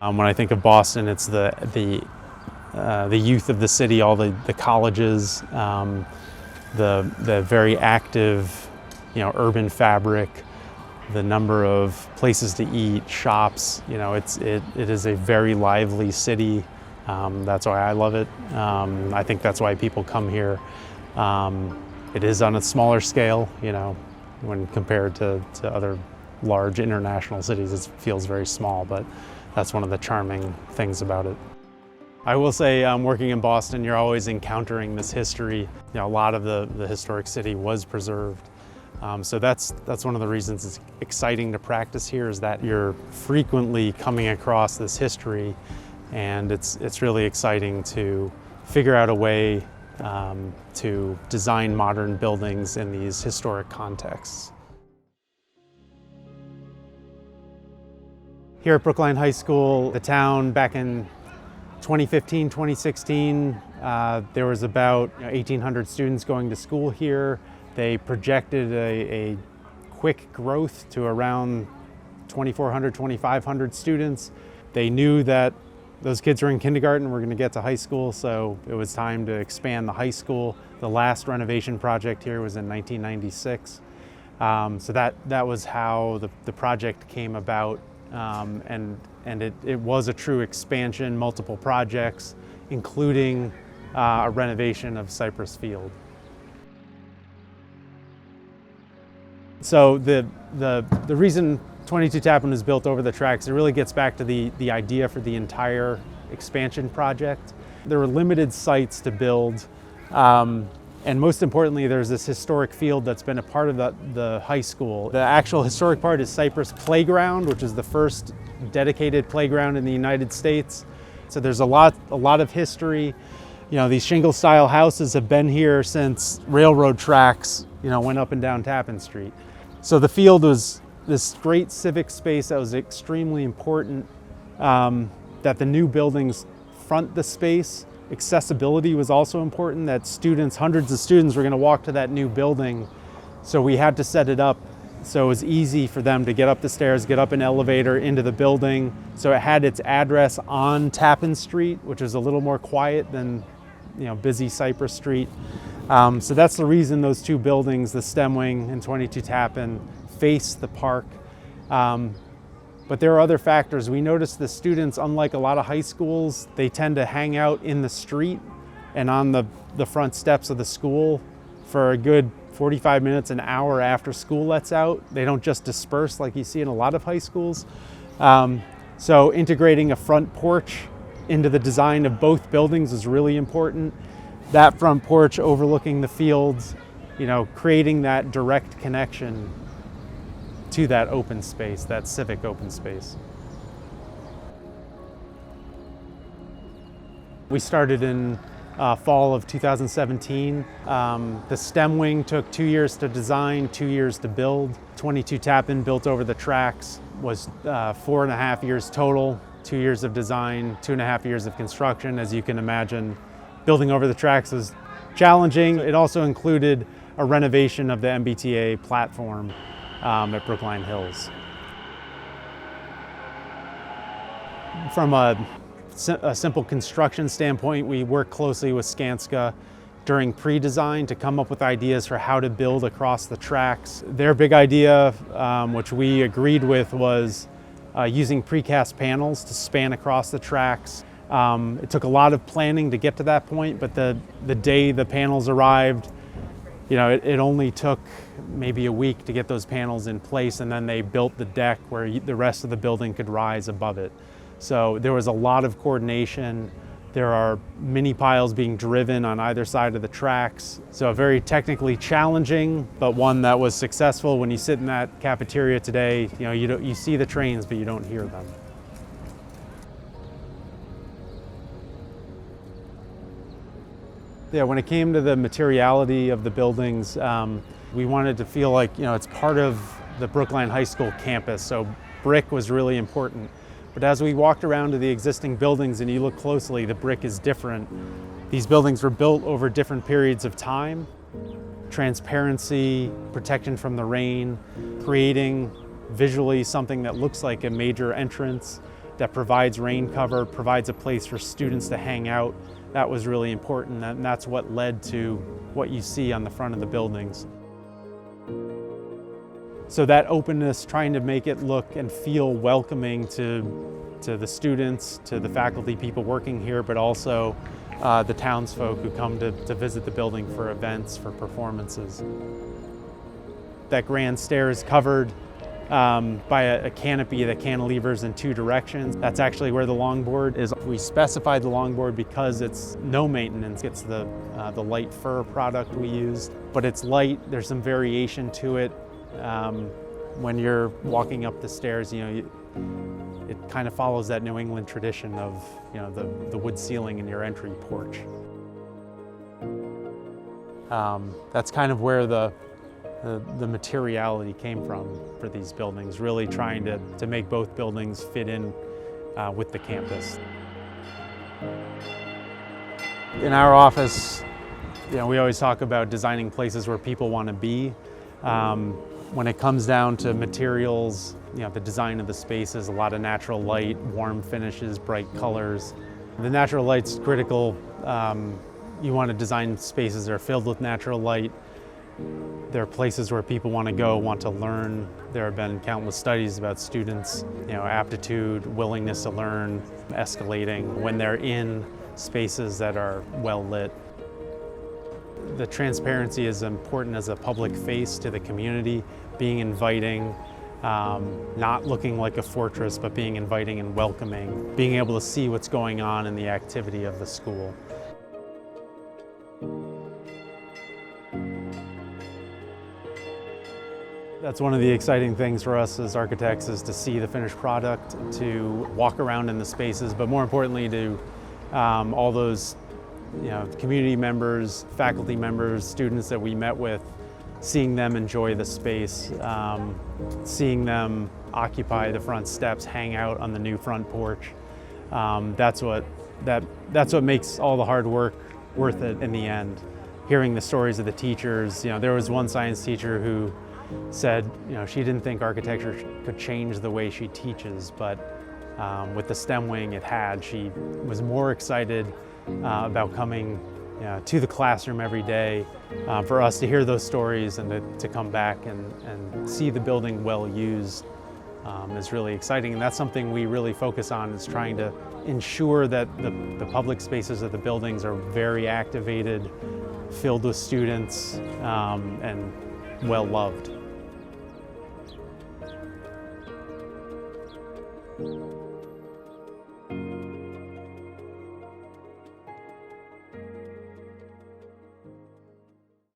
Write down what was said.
When I think of Boston, it's the youth of the city, all the colleges, the very active, urban fabric, the number of places to eat, shops. It is a very lively city. That's why I love it. I think that's why people come here. It is on a smaller scale, when compared to other large international cities. It feels very small, but that's one of the charming things about it. I will say, working in Boston, you're always encountering this history. A lot of the historic city was preserved. So that's one of the reasons it's exciting to practice here, is that you're frequently coming across this history, and it's really exciting to figure out a way to design modern buildings in these historic contexts. Here at Brookline High School, the town back in 2015, 2016, there was about 1,800 students going to school here. They projected a quick growth to around 2,400, 2,500 students. They knew that those kids were in kindergarten, were going to get to high school, so it was time to expand the high school. The last renovation project here was in 1996. So that was how the project came about. And it was a true expansion, multiple projects, including a renovation of Cypress Field. So the reason 22 Tappan was built over the tracks, it really gets back to the idea for the entire expansion project. There were limited sites to build, and most importantly, there's this historic field that's been a part of the high school. The actual historic part is Cypress Playground, which is the first dedicated playground in the United States. So there's a lot of history. These shingle-style houses have been here since railroad tracks, went up and down Tappan Street. So the field was this great civic space that was extremely important, that the new buildings front the space. Accessibility was also important, that hundreds of students were going to walk to that new building. So we had to set it up so it was easy for them to get up the stairs, get up an elevator into the building. So it had its address on Tappan Street, which was a little more quiet than busy Cypress Street. So that's the reason those two buildings, the STEM wing and 22 Tappan, face the park. But there are other factors. We noticed the students, unlike a lot of high schools, they tend to hang out in the street and on the front steps of the school for a good 45 minutes, an hour after school lets out. They don't just disperse like you see in a lot of high schools. So integrating a front porch into the design of both buildings is really important. That front porch overlooking the fields, creating that direct connection to that open space, that civic open space. We started in fall of 2017. The STEM wing took 2 years to design, 2 years to build. 22 Tappan, built over the tracks, was 4.5 years total, 2 years of design, 2.5 years of construction. As you can imagine, building over the tracks was challenging. It also included a renovation of the MBTA platform at Brookline Hills. From a simple construction standpoint, we work closely with Skanska during pre-design to come up with ideas for how to build across the tracks. Their big idea, which we agreed with, was using precast panels to span across the tracks. It took a lot of planning to get to that point, but the day the panels arrived, it only took maybe a week to get those panels in place, and then they built the deck where the rest of the building could rise above it. So there was a lot of coordination. There are mini piles being driven on either side of the tracks. So very technically challenging, but one that was successful. When you sit in that cafeteria today, you see the trains, but you don't hear them. Yeah, when it came to the materiality of the buildings, we wanted to feel like it's part of the Brookline High School campus, so brick was really important. But as we walked around to the existing buildings and you look closely, the brick is different. These buildings were built over different periods of time. Transparency, protection from the rain, creating visually something that looks like a major entrance, that provides rain cover, provides a place for students to hang out. That was really important, and that's what led to what you see on the front of the buildings. So that openness, trying to make it look and feel welcoming to the students, to the faculty, people working here, but also the townsfolk who come to visit the building for events, for performances. That grand stair is covered by a canopy that cantilevers in two directions. That's actually where the longboard is. We specified the longboard because it's no maintenance. It's the light fur product we used, but it's light. There's some variation to it. When you're walking up the stairs, it kind of follows that New England tradition of the wood ceiling in your entry porch. That's kind of where the materiality came from for these buildings, really trying to make both buildings fit in with the campus. In our office, we always talk about designing places where people want to be. When it comes down to materials, the design of the spaces, a lot of natural light, warm finishes, bright colors. The natural light's critical. You want to design spaces that are filled with natural light. They're places where people want to go, want to learn. There have been countless studies about students, aptitude, willingness to learn, escalating when they're in spaces that are well lit. The transparency is important as a public face to the community, being inviting, not looking like a fortress, but being inviting and welcoming, being able to see what's going on in the activity of the school. That's one of the exciting things for us as architects, is to see the finished product, to walk around in the spaces, but more importantly to all those community members, faculty members, students that we met with, seeing them enjoy the space, seeing them occupy the front steps, hang out on the new front porch. That's what makes all the hard work worth it in the end. Hearing the stories of the teachers, there was one science teacher who said, she didn't think architecture could change the way she teaches, but with the STEM wing it had. She was more excited about coming to the classroom every day. For us to hear those stories and to come back and see the building well used is really exciting. And that's something we really focus on, is trying to ensure that the public spaces of the buildings are very activated, filled with students, and well loved.